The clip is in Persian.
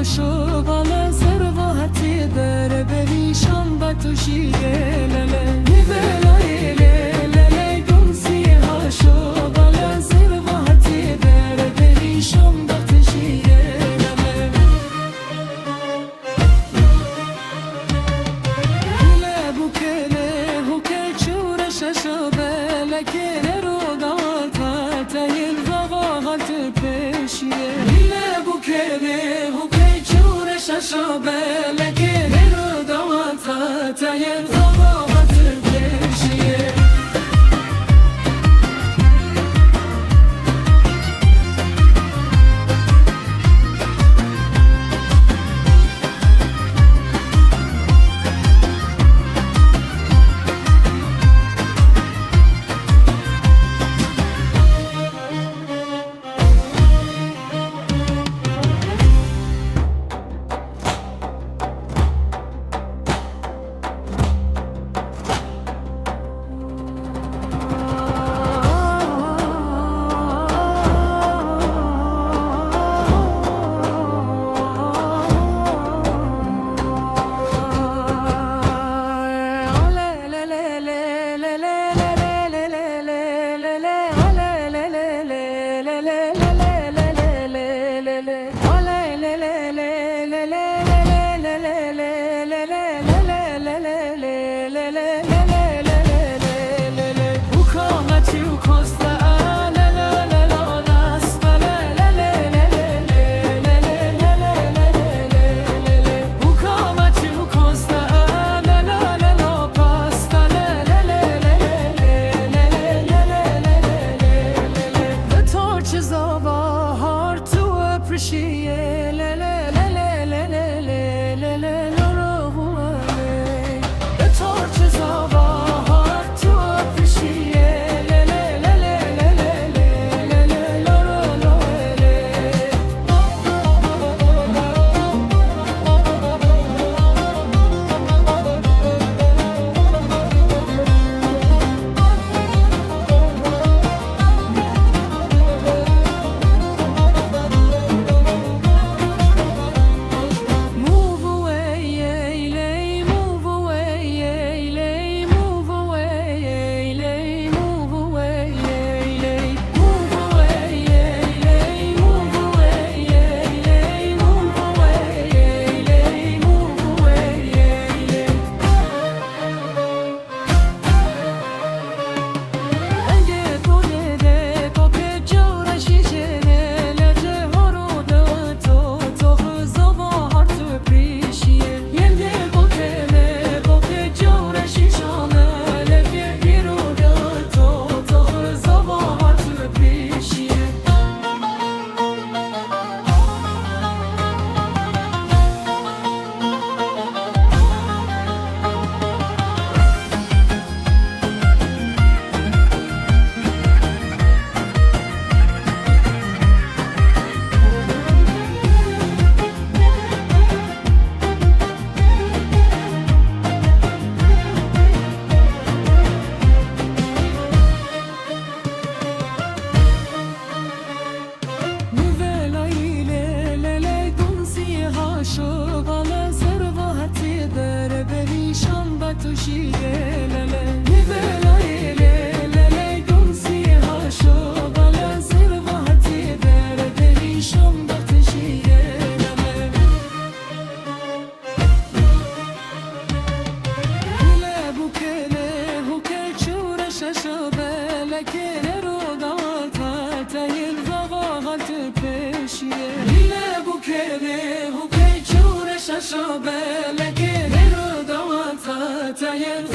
شغل ثروتی در بریشان با تو شیره لله نیبلای لله دنسی ها شغل ثروتی در بریشان با تو شیره لله هله بکره هکه چورش شبه لکه رو داتا تایل رواغت پیشیه هله بکره شاشوبه لکه رو داتا تایر ضوابط پیشیه appreciate la la la la la la la la la la. The torches of our heart to appreciate la la la la la la la la la تو شیره لله نیبلای لله دنسی ها شغل ثروتی در بریشان با تو شیره لله هله بکره هکه چورش شبه لکه رو داتا تایل رواغت پیشیه هله بکره هکه چورش شبه لکه رو داتا تایل